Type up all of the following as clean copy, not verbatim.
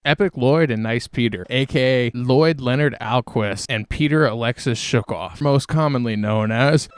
Epic Lloyd and Nice Peter, aka Lloyd Leonard Alquist and Peter Alexis Shookoff, most commonly known as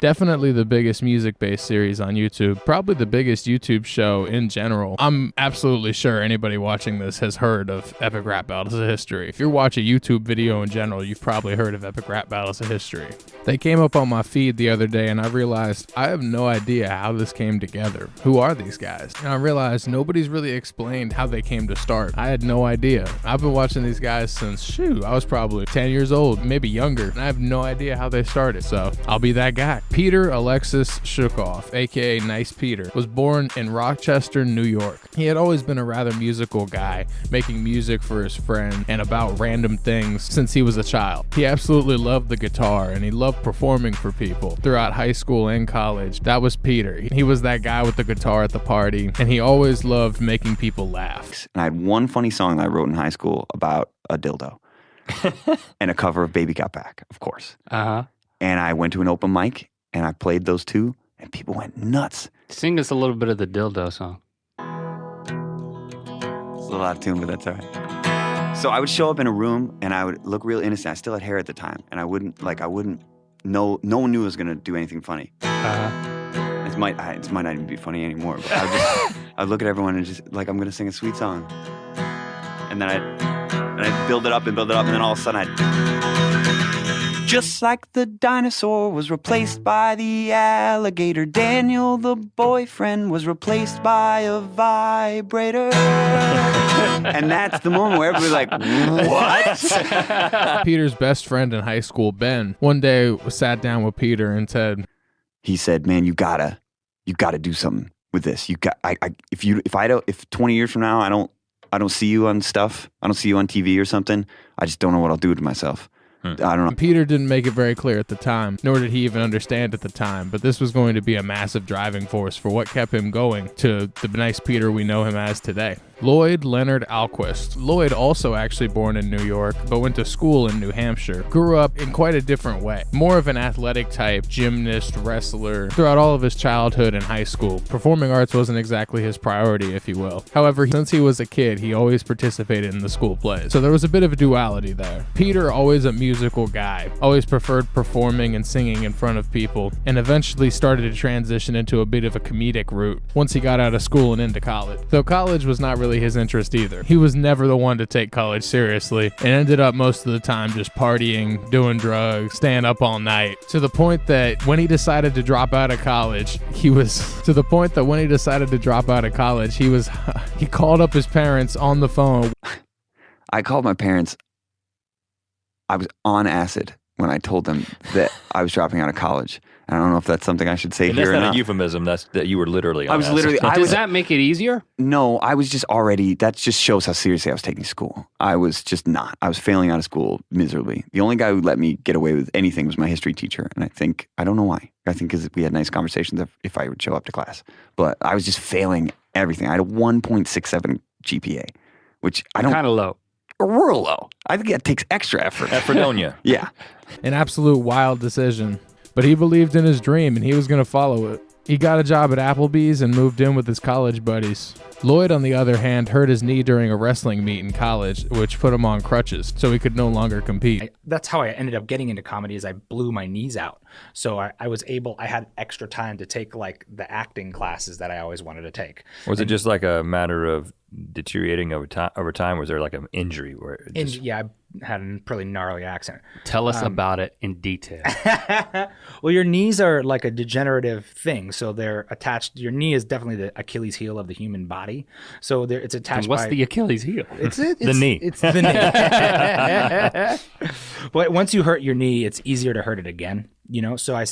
definitely the biggest music-based series on YouTube, probably the biggest YouTube show in general. I'm absolutely sure anybody watching this has heard of Epic Rap Battles of History. If you watch a YouTube video in general, you've probably heard of Epic Rap Battles of History. They came up on my feed the other day and I realized I have no idea how this came together. Who are these guys? And I realized nobody's really explained how they came to start. I had no idea. I've been watching these guys since, I was probably 10 years old, maybe younger, and I have no idea how they started, so I'll be that guy. Peter Alexis Shookoff, aka Nice Peter, was born in Rochester, New York. He had always been a rather musical guy, making music for his friend and about random things since he was a child. He absolutely loved the guitar and he loved performing for people throughout high school and college. That was Peter. He was that guy with the guitar at the party, and he always loved making people laugh. And I had one funny song that I wrote in high school about a dildo and a cover of Baby Got Back, of course. And I went to an open mic and I played those two, and people went nuts. Sing us a little bit of the dildo song. It's a little out of tune, but that's all right. So I would show up in a room, and I would look real innocent. I still had hair at the time, and no one knew I was going to do anything funny. It might not even be funny anymore, but I'd look at everyone and just, like, I'm going to sing a sweet song. And then I'd build it up, and then all of a sudden just like the dinosaur was replaced by the alligator, Daniel, the boyfriend, was replaced by a vibrator. And that's the moment where everybody's like, what? Peter's best friend in high school, Ben, one day sat down with Peter and said, man, you gotta do something with this. If 20 years from now I don't see you on stuff, I don't see you on TV or something, I just don't know what I'll do with myself. I don't know. Peter didn't make it very clear at the time, nor did he even understand at the time, but this was going to be a massive driving force for what kept him going to the Nice Peter we know him as today. Lloyd Leonard Alquist. Lloyd also actually born in New York, but went to school in New Hampshire. Grew up in quite a different way. More of an athletic type, gymnast, wrestler, throughout all of his childhood and high school. Performing arts wasn't exactly his priority, if you will. However, since he was a kid, he always participated in the school plays. So there was a bit of a duality there. Peter, always a musical guy, always preferred performing and singing in front of people, and eventually started to transition into a bit of a comedic route once he got out of school and into college. Though college was not really his interest either. He was never the one to take college seriously and ended up most of the time just partying, doing drugs, staying up all night, to the point that when he decided to drop out of college, he called up his parents on the phone. I called my parents. I was on acid when I told them that I was dropping out of college. I don't know if that's something I should say here or not. That's not a euphemism. That's that you were literally on acid. Does that make it easier? No, I was just already, that just shows how seriously I was taking school. I was just not. I was failing out of school miserably. The only guy who let me get away with anything was my history teacher. And I don't know why. I think because we had nice conversations if I would show up to class. But I was just failing everything. I had a 1.67 GPA, which I don't. Kind of low. Real low. I think that takes extra effort. Effordonia. Yeah. An absolute wild decision. But he believed in his dream and he was going to follow it. He got a job at Applebee's and moved in with his college buddies. Lloyd, on the other hand, hurt his knee during a wrestling meet in college, which put him on crutches, so he could no longer compete. That's how I ended up getting into comedy, is I blew my knees out. So I had extra time to take like the acting classes that I always wanted to take. Was it just like a matter of deteriorating over time? Was there like an injury where yeah, I had a pretty gnarly accident. Tell us about it in detail. Well, your knees are like a degenerative thing, so they're attached. Your knee is definitely the Achilles heel of the human body. So it's attached. And what's the Achilles heel? It's the knee. It's the knee. But once you hurt your knee, it's easier to hurt it again. You know, so I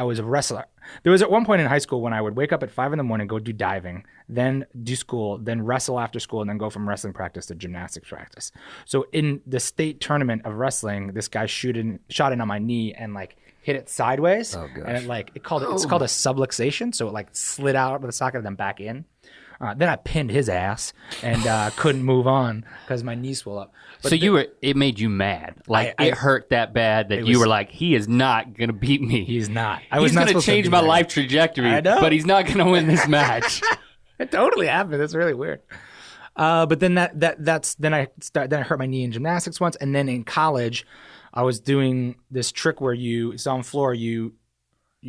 was a wrestler. There was at one point in high school when I would wake up at 5 a.m, go do diving, then do school, then wrestle after school, and then go from wrestling practice to gymnastics practice. So in the state tournament of wrestling, this guy shot in on my knee and like hit it sideways. Oh, gosh. And it's called a subluxation. So it like slid out of the socket and then back in. Then I pinned his ass and couldn't move on because my knee swelled up. But it made you mad. Like it hurt that bad that you were like, he is not going to beat me. He's not. He's going to change my life trajectory, but he's not going to win this match. It totally happened. That's really weird. But then then I hurt my knee in gymnastics once, and then in college, I was doing this trick where it's on floor. You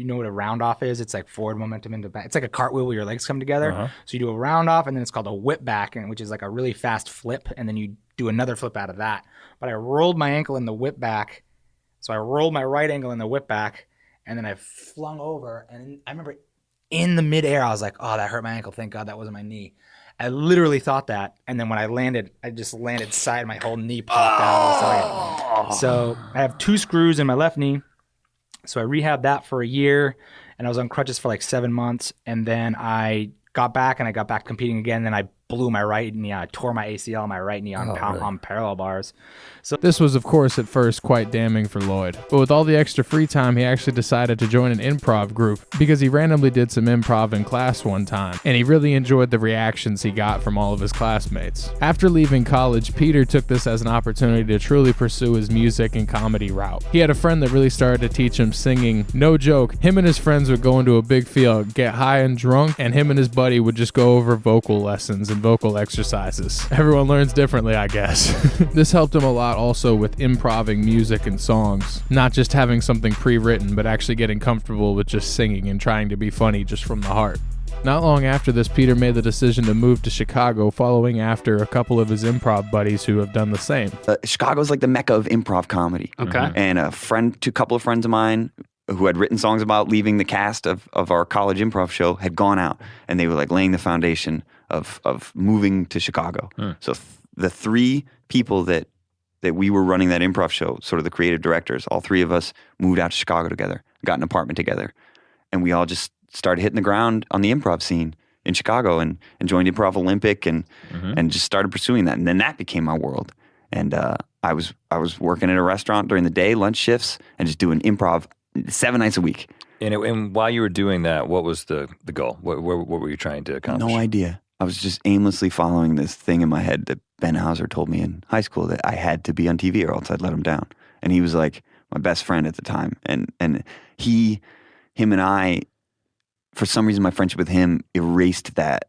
know what a round off is? It's like forward momentum into back. It's like a cartwheel where your legs come together. So you do a round off, and then it's called a whip back, which is like a really fast flip, and then you do another flip out of that. But I rolled my ankle in the whip back, so I rolled my right ankle in the whip back, and then I flung over, and I remember in the midair, I was like, "Oh, that hurt my ankle. Thank God that wasn't my knee." I literally thought that, and then when I landed, I just landed side. My whole knee popped out. So I have 2 screws in my left knee. So I rehabbed that for a year, and I was on crutches for like 7 months, and then I got back competing again. Then I blew my right knee. I tore my ACL on my right knee on parallel bars. So this was, of course, at first quite damning for Lloyd. But with all the extra free time, he actually decided to join an improv group because he randomly did some improv in class one time, and he really enjoyed the reactions he got from all of his classmates. After leaving college, Peter took this as an opportunity to truly pursue his music and comedy route. He had a friend that really started to teach him singing. No joke, him and his friends would go into a big field, get high and drunk, and him and his buddy would just go over vocal lessons and vocal exercises. Everyone learns differently, I guess. This helped him a lot also with improving music and songs, not just having something pre-written, but actually getting comfortable with just singing and trying to be funny just from the heart. Not long after this, Peter made the decision to move to Chicago, following after a couple of his improv buddies who have done the same. Chicago's like the mecca of improv comedy. Okay. And a couple of friends of mine who had written songs about leaving the cast of our college improv show had gone out, and they were like laying the foundation of moving to Chicago. So the 3 people that we were running that improv show, sort of the creative directors, all 3 of us moved out to Chicago together, got an apartment together, and we all just started hitting the ground on the improv scene in Chicago and joined Improv Olympic and just started pursuing that. And then that became my world. And I was working at a restaurant during the day, lunch shifts, and just doing improv 7 nights a week. And while you were doing that, what was the goal? What were you trying to accomplish? No idea. I was just aimlessly following this thing in my head that Ben Hauser told me in high school, that I had to be on TV or else I'd let him down. And he was like my best friend at the time. And him and I, for some reason, my friendship with him erased that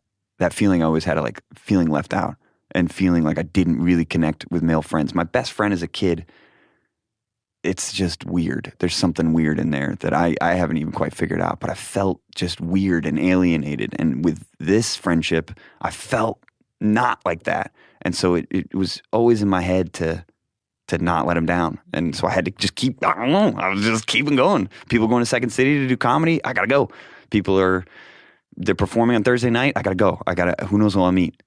feeling I always had of like feeling left out and feeling like I didn't really connect with male friends. My best friend as a kid, it's just weird. There's something weird in there that I haven't even quite figured out, but I felt just weird and alienated. And with this friendship, I felt not like that. And so it was always in my head to not let him down. And so I had to just I was just keeping going. People going to Second City to do comedy, I gotta go. People they're performing on Thursday night, I gotta go. Who knows who I'll meet?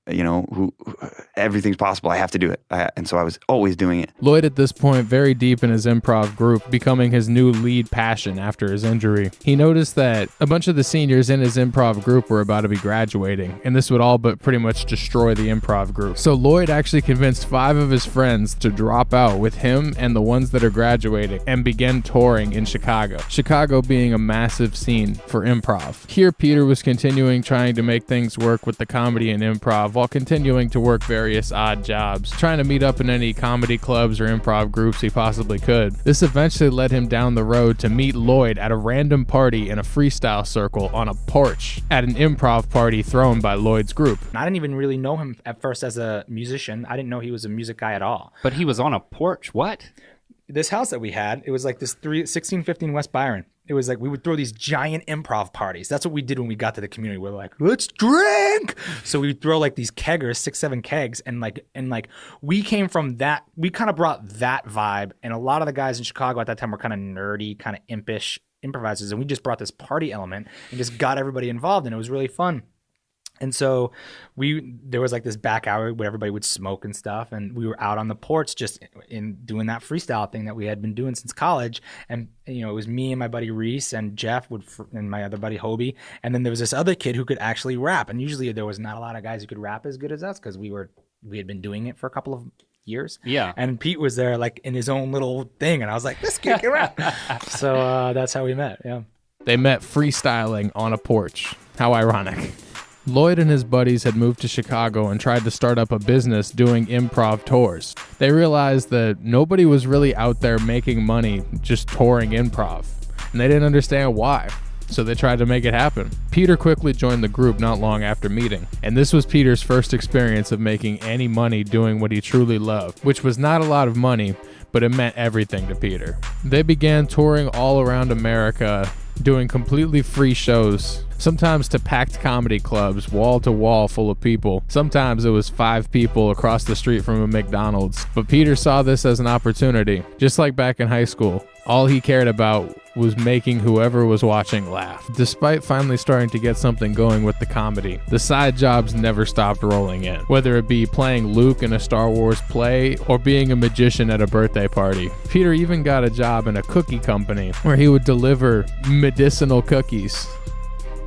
Everything's possible. I have to do it. And so I was always doing it. Lloyd, at this point, very deep in his improv group, becoming his new lead passion after his injury. He noticed that a bunch of the seniors in his improv group were about to be graduating, and this would all but pretty much destroy the improv group. So Lloyd actually convinced 5 of his friends to drop out with him and the ones that are graduating and begin touring in Chicago. Chicago being a massive scene for improv. Here, Peter was continuing trying to make things work with the comedy and improv while continuing to work various odd jobs, trying to meet up in any comedy clubs or improv groups he possibly could. This eventually led him down the road to meet Lloyd at a random party in a freestyle circle on a porch at an improv party thrown by Lloyd's group. I didn't even really know him at first as a musician. I didn't know he was a music guy at all. But he was on a porch. What? This house that we had, it was like this 1615 West Byron. It was like we would throw these giant improv parties. That's what we did when we got to the community. We're like, let's drink. So we would throw like these keggers, 6-7 kegs, and we came from that. We kind of brought that vibe. And a lot of the guys in Chicago at that time were kind of nerdy, kind of impish improvisers, and we just brought this party element and just got everybody involved, and it was really fun. And so there was like this back hour where everybody would smoke and stuff, and we were out on the porch just in doing that freestyle thing that we had been doing since college. And it was me and my buddy Reese and Jeff and my other buddy Hobie, and then there was this other kid who could actually rap. And usually there was not a lot of guys who could rap as good as us because we had been doing it for a couple of years. Yeah. And Pete was there like in his own little thing, and I was like, this kid can rap. So that's how we met. Yeah. They met freestyling on a porch. How ironic. Lloyd and his buddies had moved to Chicago and tried to start up a business doing improv tours. They realized that nobody was really out there making money just touring improv, and they didn't understand why. So they tried to make it happen. Peter quickly joined the group not long after meeting, and this was Peter's first experience of making any money doing what he truly loved, which was not a lot of money, but it meant everything to Peter. They began touring all around America, doing completely free shows, sometimes to packed comedy clubs, wall to wall full of people. Sometimes it was 5 people across the street from a McDonald's. But Peter saw this as an opportunity. Just like back in high school, all he cared about was making whoever was watching laugh. Despite finally starting to get something going with the comedy, the side jobs never stopped rolling in, whether it be playing Luke in a Star Wars play or being a magician at a birthday party. Peter even got a job in a cookie company where he would deliver medicinal cookies,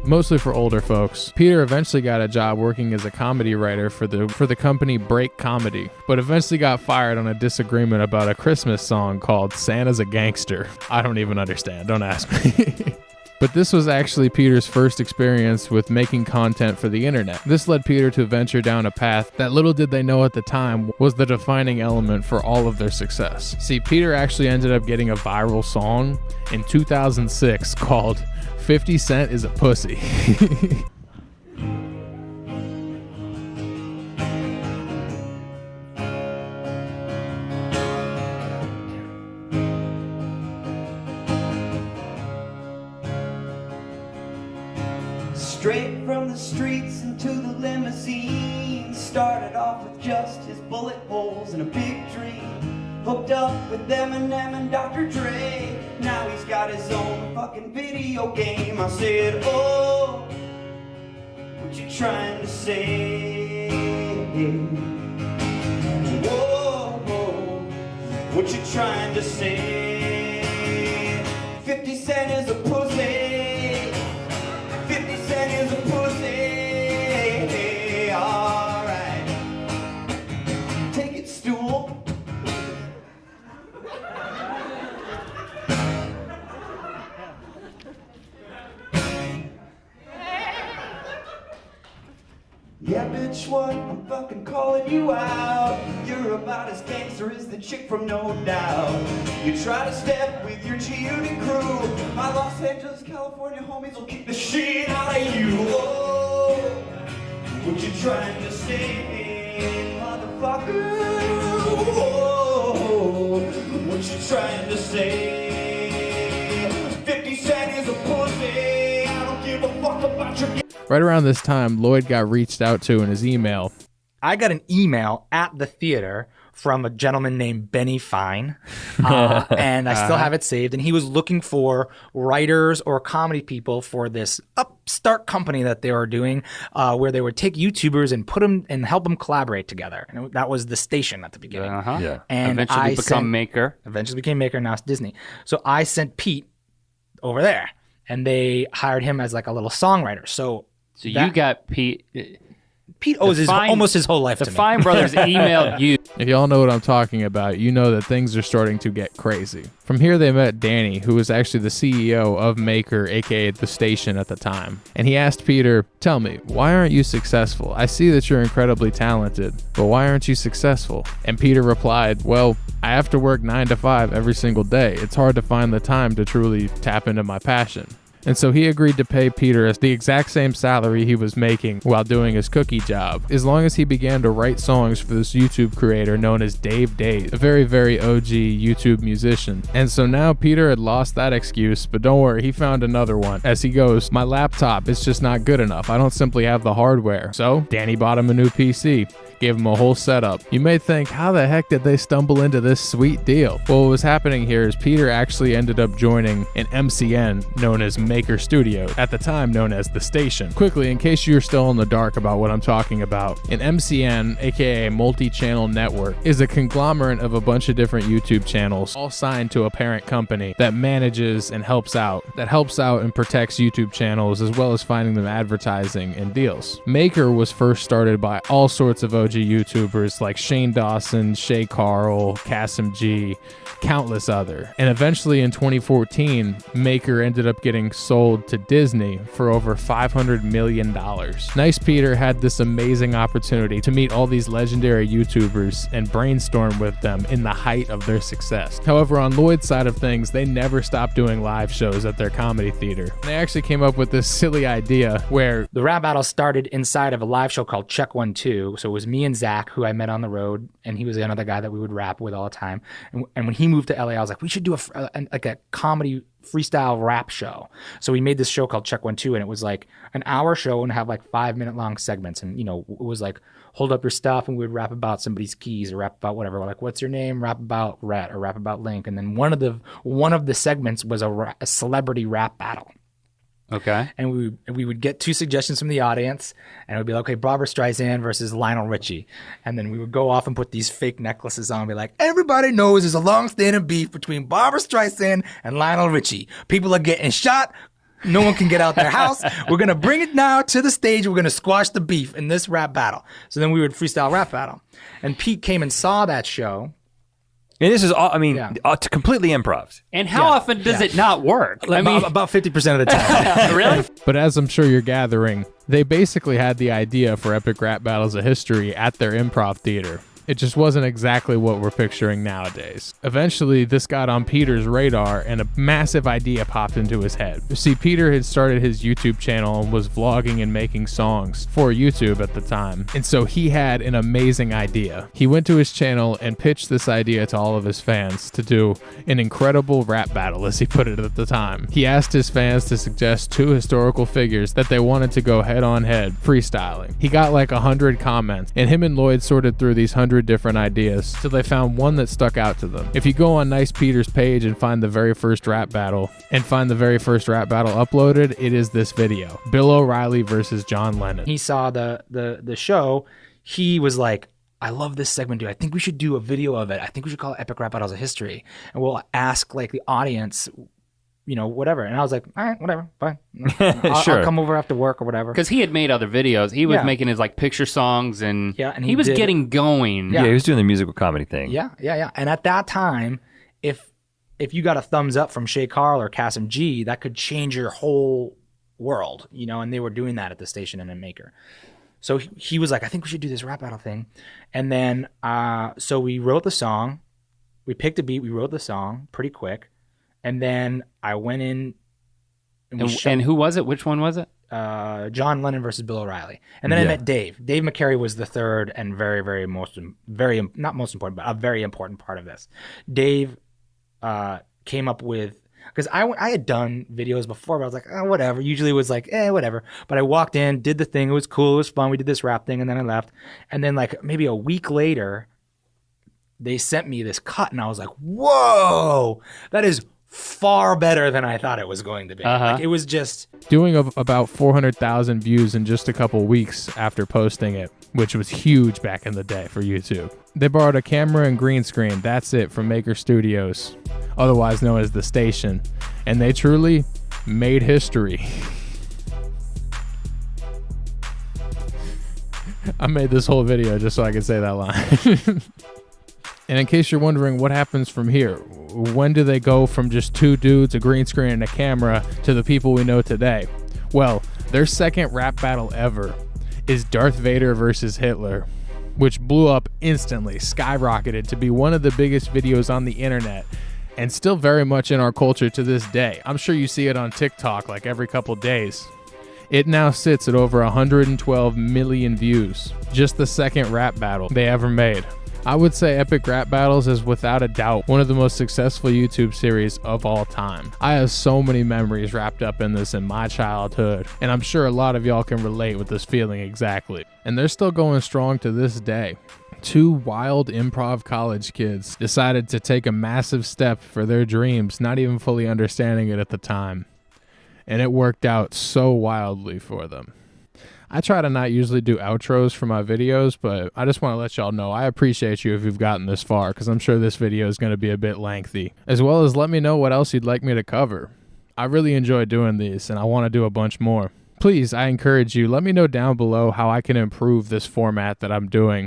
mostly for older folks. Peter eventually got a job working as a comedy writer for the company Break Comedy, but eventually got fired on a disagreement about a Christmas song called Santa's a Gangster. I don't even understand, don't ask me. But this was actually Peter's first experience with making content for the internet. This led Peter to venture down a path that little did they know at the time was the defining element for all of their success. See, Peter actually ended up getting a viral song in 2006 called 50 Cent is a Pussy. Straight from the streets into the limousine. Started off with just his bullet holes and a big dream. Hooked up with Eminem and Dr. Dre. Now he's got his own fucking video game. I said, oh, what you trying to say? Whoa, what you trying to say? 50 Cent is a pussy. 50 Cent is a pussy. Alright. Take it, stool. Yeah, bitch, what? I'm fucking calling you out. You're about as gangster as the chick from No Doubt. You try to step with your G-Unit crew. My Los Angeles, California homies will kick the shit out of you. Oh, what you trying to say, motherfucker? Oh, what you trying to say? 50 Cent is a pussy. I don't give a fuck about your... Right around this time, Lloyd got reached out to in his email. I got an email at the theater from a gentleman named Benny Fine, and I still have it saved. And he was looking for writers or comedy people for this upstart company that they were doing, where they would take YouTubers and put them and help them collaborate together. And that was the station at the beginning. Yeah. And eventually became Maker. Now it's Disney. So I sent Pete over there, and they hired him as like a little songwriter. So you got Pete. Pete owes almost his whole life to me. The Fine brothers emailed you. If y'all know what I'm talking about, you know that things are starting to get crazy. From here, they met Danny, who was actually the CEO of Maker, aka the station at the time. And he asked Peter, tell me, why aren't you successful? I see that you're incredibly talented, but why aren't you successful? And Peter replied, well, I have to work 9 to 5 every single day. It's hard to find the time to truly tap into my passion. And so he agreed to pay Peter the exact same salary he was making while doing his cookie job, as long as he began to write songs for this YouTube creator known as Dave Days, a very, very OG YouTube musician. And so now Peter had lost that excuse, but don't worry, he found another one. As he goes, my laptop is just not good enough. I don't simply have the hardware. So Danny bought him a new PC. Gave him a whole setup. You may think, how the heck did they stumble into this sweet deal? Well, what was happening here is Peter actually ended up joining an MCN known as Maker Studio, at the time known as The Station. Quickly, in case you're still in the dark about what I'm talking about, an MCN, aka multi-channel network, is a conglomerate of a bunch of different YouTube channels, all signed to a parent company that manages and helps out and protects YouTube channels, as well as finding them advertising and deals. Maker was first started by all sorts of OG OG YouTubers like Shane Dawson, Shay Carl, Kasim G, countless other. And eventually in 2014, Maker ended up getting sold to Disney for over $500 million. Nice Peter had this amazing opportunity to meet all these legendary YouTubers and brainstorm with them in the height of their success. However, on Lloyd's side of things, they never stopped doing live shows at their comedy theater. They actually came up with this silly idea where the rap battle started inside of a live show called Check 1 2. So it was me and Zach, who I met on the road, and he was another guy that we would rap with all the time. And when he moved to LA, I was like, we should do a comedy freestyle rap show. So we made this show called Check 1 2, and it was like an hour show and have like 5-minute long segments. And, you know, it was like, hold up your stuff, and we would rap about somebody's keys or rap about whatever. We're like, what's your name? Rap about Rhett or rap about Link. And then one of the segments was a celebrity rap battle. Okay. And we would get 2 suggestions from the audience, and it would be like, okay, Barbra Streisand versus Lionel Richie. And then we would go off and put these fake necklaces on and be like, everybody knows there's a long-standing beef between Barbra Streisand and Lionel Richie. People are getting shot. No one can get out their house. We're going to bring it now to the stage. We're going to squash the beef in this rap battle. So then we would freestyle rap battle. And Pete came and saw that show. And this is all, I mean, completely improv. And how often does it not work? Like, I mean, about 50% of the time. Really? But as I'm sure you're gathering, they basically had the idea for Epic Rap Battles of History at their improv theater. It just wasn't exactly what we're picturing nowadays. Eventually, this got on Peter's radar and a massive idea popped into his head. You see, Peter had started his YouTube channel and was vlogging and making songs for YouTube at the time. And so he had an amazing idea. He went to his channel and pitched this idea to all of his fans to do an incredible rap battle, as he put it at the time. He asked his fans to suggest 2 historical figures that they wanted to go head on head freestyling. He got like 100 comments, and him and Lloyd sorted through these 100 different ideas till they found one that stuck out to them. If you go on Nice Peter's page and find the very first rap battle uploaded, it is this video. Bill O'Reilly versus John Lennon. He saw the show. He was like, I love this segment, dude. I think we should do a video of it. I think we should call it Epic Rap Battles of History. And we'll ask like the audience, you know, whatever. And I was like, all right, whatever, fine. Sure. I'll come over after work or whatever. Because he had made other videos. He was making his like picture songs, and he was getting going. Yeah, he was doing the musical comedy thing. Yeah. And at that time, if you got a thumbs up from Shay Carl or Kasim G, that could change your whole world, you know. And they were doing that at the station and in Maker. So he was like, I think we should do this rap battle thing. And then so we wrote the song. We picked a beat. We wrote the song pretty quick. And then I went in. And who was it? Which one was it? John Lennon versus Bill O'Reilly. And then I met Dave. Dave McCary was the third and very not most important, but a very important part of this. Dave came up with, because I had done videos before, but I was like, oh, whatever. Usually it was like, whatever. But I walked in, did the thing. It was cool. It was fun. We did this rap thing, and then I left. And then like maybe a week later, they sent me this cut, and I was like, whoa, that is far better than I thought it was going to be. Like, it was just doing about 400,000 views in just a couple weeks after posting it, which was huge back in the day for YouTube. They borrowed a camera and green screen, that's it, from Maker Studios, otherwise known as The Station, and they truly made history. I made this whole video just so I could say that line. And in case you're wondering what happens from here, when do they go from just 2 dudes, a green screen, and a camera to the people we know today? Well, their second rap battle ever is Darth Vader versus Hitler, which blew up instantly, skyrocketed to be one of the biggest videos on the internet, and still very much in our culture to this day. I'm sure you see it on TikTok like every couple days. It now sits at over 112 million views, just the second rap battle they ever made. I would say Epic Rap Battles is without a doubt one of the most successful YouTube series of all time. I have so many memories wrapped up in this in my childhood, and I'm sure a lot of y'all can relate with this feeling exactly. And they're still going strong to this day. 2 wild improv college kids decided to take a massive step for their dreams, not even fully understanding it at the time. And it worked out so wildly for them. I try to not usually do outros for my videos, but I just want to let y'all know I appreciate you if you've gotten this far, because I'm sure this video is going to be a bit lengthy. As well as let me know what else you'd like me to cover. I really enjoy doing these, and I want to do a bunch more. Please, I encourage you, let me know down below how I can improve this format that I'm doing.